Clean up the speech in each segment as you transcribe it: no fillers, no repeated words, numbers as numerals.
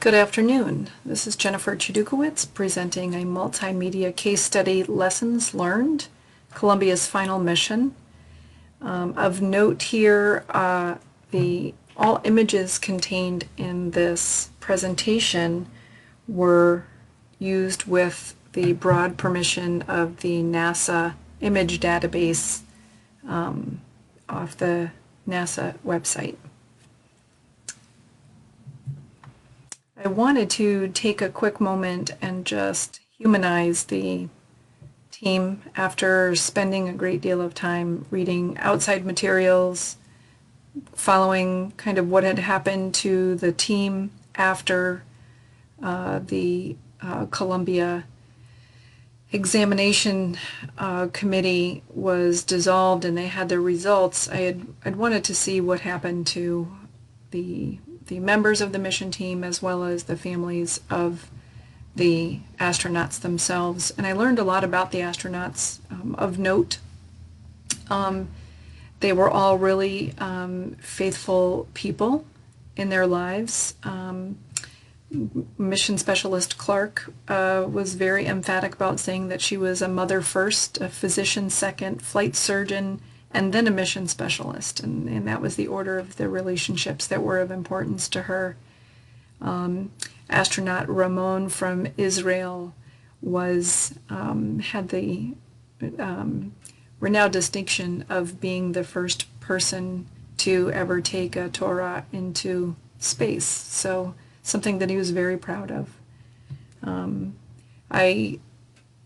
Good afternoon. This is Jennifer Chadukiewicz presenting a multimedia case study, Lessons Learned, Columbia's Final Mission. Of note here, all images contained in this presentation were used with the broad permission of the NASA image database off the NASA website. I wanted to take a quick moment and just humanize the team after spending a great deal of time reading outside materials, following kind of what had happened to the team after the Columbia examination committee was dissolved and they had their results. I'd wanted to see what happened to the members of the mission team as well as the families of the astronauts themselves. And I learned a lot about the astronauts of note. They were all really faithful people in their lives. Mission Specialist Clark was very emphatic about saying that she was a mother first, a physician second, flight surgeon, and then a mission specialist, and that was the order of the relationships that were of importance to her. Astronaut Ramon from Israel had the renowned distinction of being the first person to ever take a Torah into space, so something that he was very proud of. I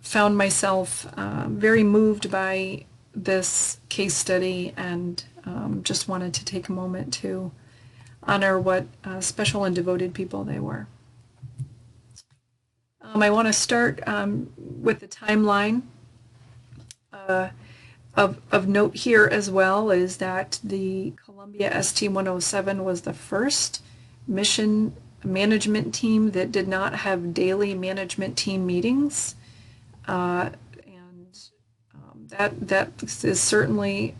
found myself very moved by this case study and just wanted to take a moment to honor what special and devoted people they were. I want to start with the timeline. Of note here as well is that the Columbia ST-107 was the first mission management team that did not have daily management team meetings. That is certainly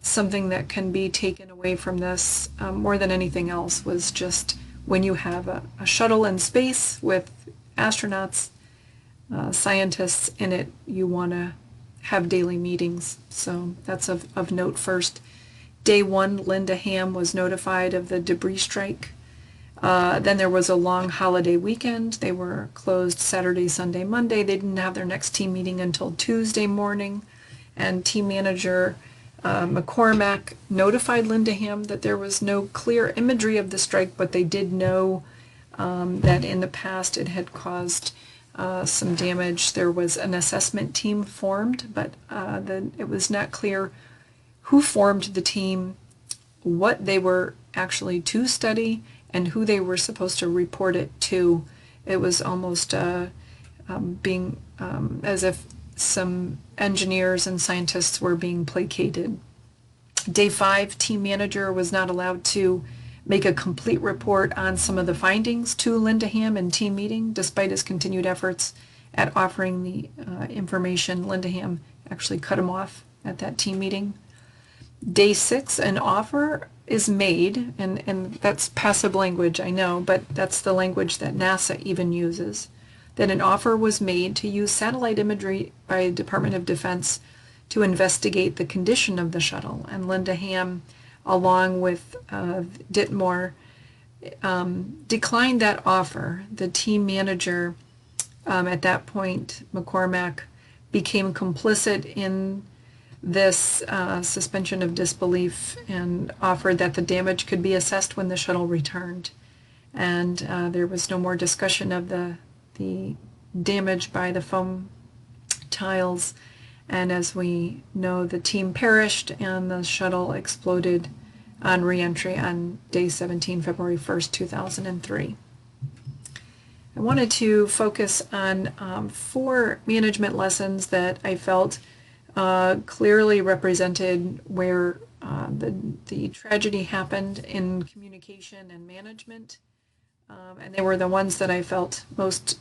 something that can be taken away from this more than anything else, was just when you have a shuttle in space with astronauts, scientists in it, you want to have daily meetings. So that's of note first. Day one, Linda Ham was notified of the debris strike. Then there was a long holiday weekend. They were closed Saturday, Sunday, Monday. They didn't have their next team meeting until Tuesday morning. And team manager McCormack notified Linda Ham that there was no clear imagery of the strike, but they did know that in the past it had caused some damage. There was an assessment team formed, but it was not clear who formed the team, what they were actually to study, and who they were supposed to report it to. It was almost being as if some engineers and scientists were being placated. Day 5, team manager was not allowed to make a complete report on some of the findings to Linda Ham in team meeting, despite his continued efforts at offering the information. Linda Ham actually cut him off at that team meeting. Day 6, an offer is made, and that's passive language, I know, but that's the language that NASA even uses, that an offer was made to use satellite imagery by the Department of Defense to investigate the condition of the shuttle. And Linda Ham, along with Ditmore, declined that offer. The team manager, at that point, McCormack, became complicit in this suspension of disbelief and offered that the damage could be assessed when the shuttle returned. And there was no more discussion of the damage by the foam tiles. And as we know, the team perished and the shuttle exploded on re-entry on day 17, February 1st, 2003. I wanted to focus on 4 management lessons that I felt clearly represented where the tragedy happened in communication and management, and they were the ones that I felt most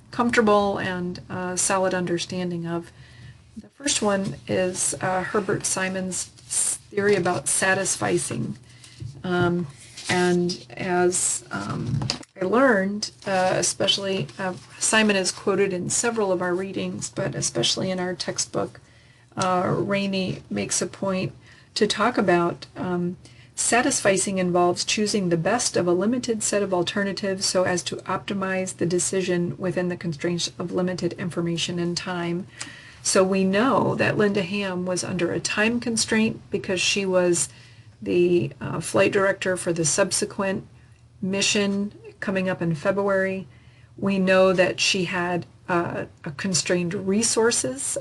comfortable and solid understanding of. The first one is Herbert Simon's theory about satisficing. And as I learned, especially Simon is quoted in several of our readings, but especially in our textbook, Rainey makes a point to talk about satisficing involves choosing the best of a limited set of alternatives so as to optimize the decision within the constraints of limited information and time. So we know that Linda Ham was under a time constraint because she was the flight director for the subsequent mission coming up in February. We know that she had a constrained resources.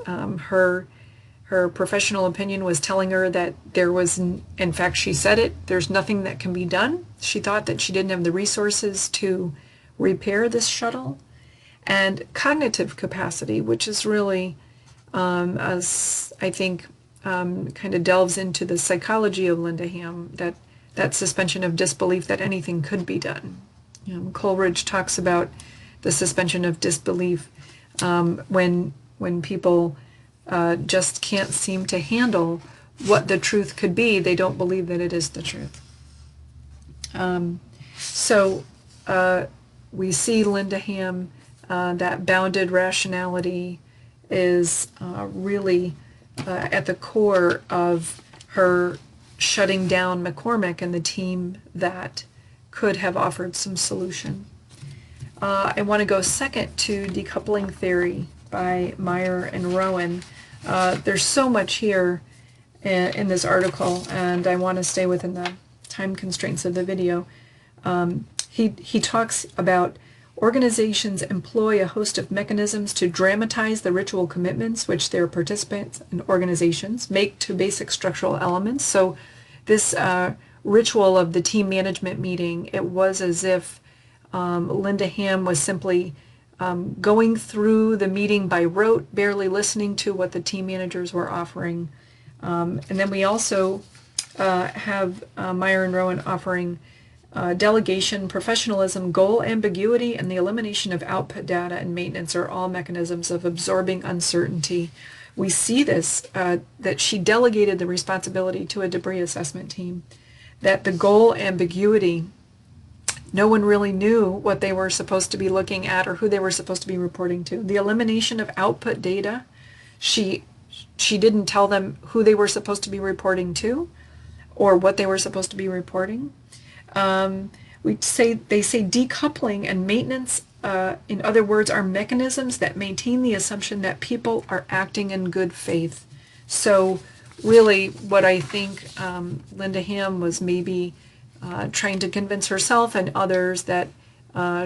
Her professional opinion was telling her that there was, in fact, she said it, there's nothing that can be done. She thought that she didn't have the resources to repair this shuttle. And cognitive capacity, which is really, as I think, kind of delves into the psychology of Linda Ham, that suspension of disbelief that anything could be done. Coleridge talks about the suspension of disbelief when people just can't seem to handle what the truth could be. They don't believe that it is the truth. So we see Linda Ham, that bounded rationality is really at the core of her shutting down McCormick and the team that could have offered some solution. I want to go second to decoupling theory by Meyer and Rowan. There's so much here in this article, and I want to stay within the time constraints of the video. He talks about organizations employ a host of mechanisms to dramatize the ritual commitments which their participants and organizations make to basic structural elements. So this ritual of the team management meeting, it was as if Linda Ham was simply going through the meeting by rote, barely listening to what the team managers were offering. And then we also have Meyer and Rowan offering delegation, professionalism, goal ambiguity, and the elimination of output data and maintenance are all mechanisms of absorbing uncertainty. We see this, that she delegated the responsibility to a debris assessment team, that the goal ambiguity, no one really knew what they were supposed to be looking at or who they were supposed to be reporting to. The elimination of output data, she didn't tell them who they were supposed to be reporting to or what they were supposed to be reporting. They say decoupling and maintenance, in other words, are mechanisms that maintain the assumption that people are acting in good faith. So really what I think Linda Ham was maybe trying to convince herself and others that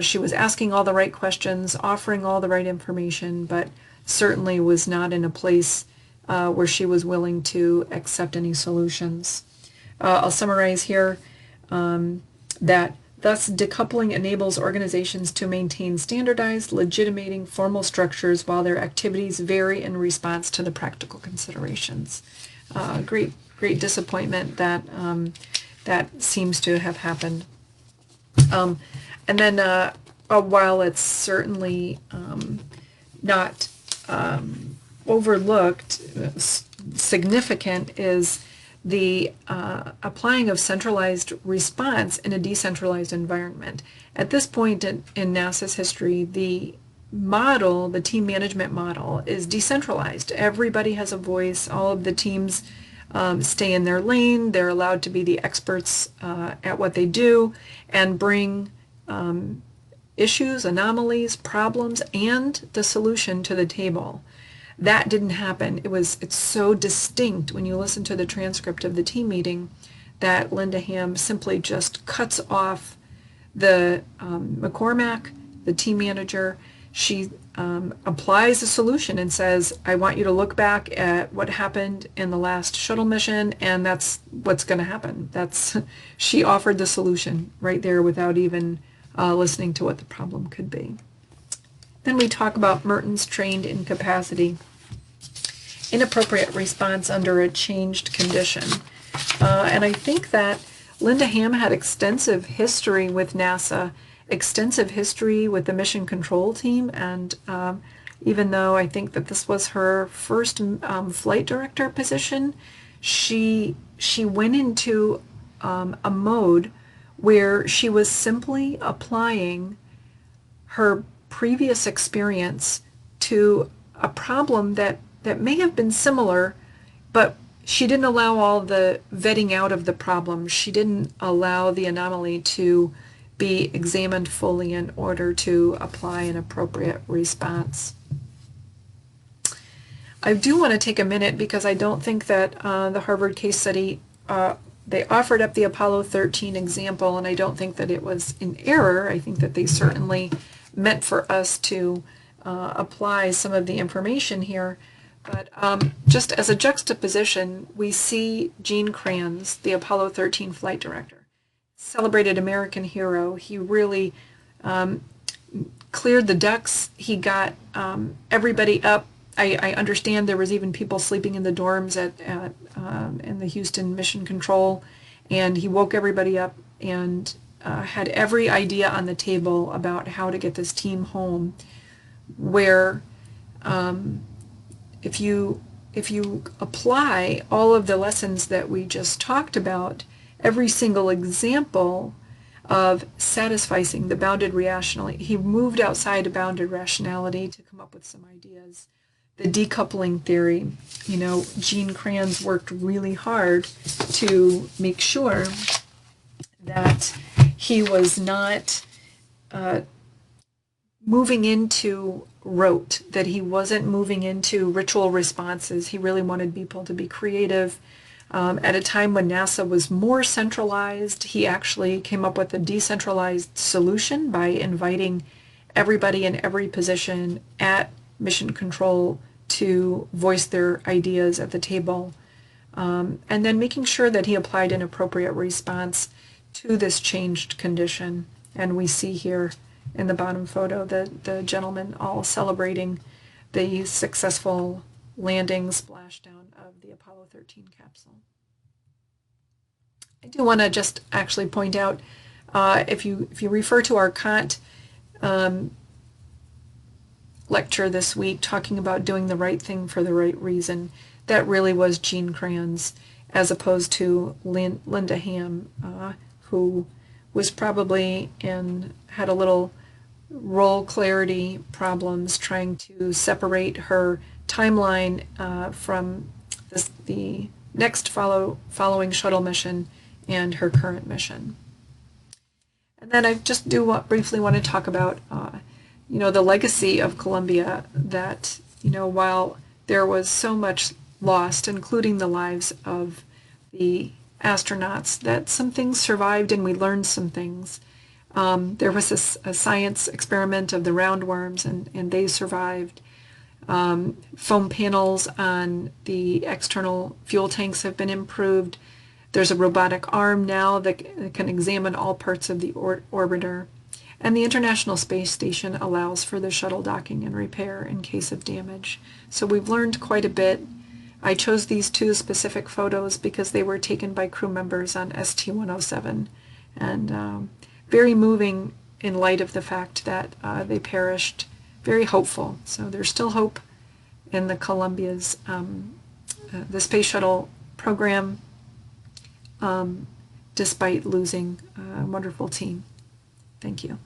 she was asking all the right questions, offering all the right information, but certainly was not in a place where she was willing to accept any solutions. I'll summarize here. That thus decoupling enables organizations to maintain standardized, legitimating formal structures while their activities vary in response to the practical considerations. Great disappointment that that seems to have happened. And then while it's certainly not overlooked, significant is the applying of centralized response in a decentralized environment. At this point in NASA's history, the model, the team management model, is decentralized. Everybody has a voice. All of the teams stay in their lane. They're allowed to be the experts at what they do and bring issues, anomalies, problems, and the solution to the table. That didn't happen. It's so distinct when you listen to the transcript of the team meeting that Linda Ham simply just cuts off the McCormack, the team manager. She applies a solution and says, I want you to look back at what happened in the last shuttle mission, and that's what's going to happen. She offered the solution right there without even listening to what the problem could be. Then we talk about Merton's trained incapacity. Inappropriate response under a changed condition. And I think that Linda Ham had extensive history with NASA, extensive history with the mission control team, and even though I think that this was her first flight director position, she went into a mode where she was simply applying her previous experience to a problem that may have been similar, but she didn't allow all the vetting out of the problem. She didn't allow the anomaly to be examined fully in order to apply an appropriate response. I do want to take a minute because I don't think that the Harvard case study, they offered up the Apollo 13 example, and I don't think that it was in error. I think that they certainly meant for us to apply some of the information here. But just as a juxtaposition, we see Gene Kranz, the Apollo 13 flight director, celebrated American hero. He really cleared the decks. He got everybody up. I understand there was even people sleeping in the dorms in the Houston Mission Control, and he woke everybody up and had every idea on the table about how to get this team home. Where if you apply all of the lessons that we just talked about, every single example of satisficing the bounded rationality, he moved outside of bounded rationality to come up with some ideas. The decoupling theory, you know, Gene Kranz worked really hard to make sure that he was not moving into rote, that he wasn't moving into ritual responses. He really wanted people to be creative. At a time when NASA was more centralized, he actually came up with a decentralized solution by inviting everybody in every position at Mission Control to voice their ideas at the table, and then making sure that he applied an appropriate response to this changed condition. And we see here in the bottom photo the gentlemen all celebrating the successful landing splashdown of the Apollo 13 capsule. I do want to just actually point out, if you refer to our Kant lecture this week talking about doing the right thing for the right reason, that really was Gene Kranz, as opposed to Linda Ham, who was probably had a little role clarity problems trying to separate her timeline from the next following shuttle mission and her current mission. And then I just briefly want to talk about the legacy of Columbia, that, while there was so much lost, including the lives of the astronauts, that some things survived and we learned some things. There was a science experiment of the roundworms, and they survived. Foam panels on the external fuel tanks have been improved. There's a robotic arm now that can examine all parts of the orbiter. And the International Space Station allows for the shuttle docking and repair in case of damage. So we've learned quite a bit. I chose these two specific photos because they were taken by crew members on ST-107, and very moving in light of the fact that they perished. Very hopeful. So there's still hope in the Columbia's the space shuttle program, despite losing a wonderful team. Thank you.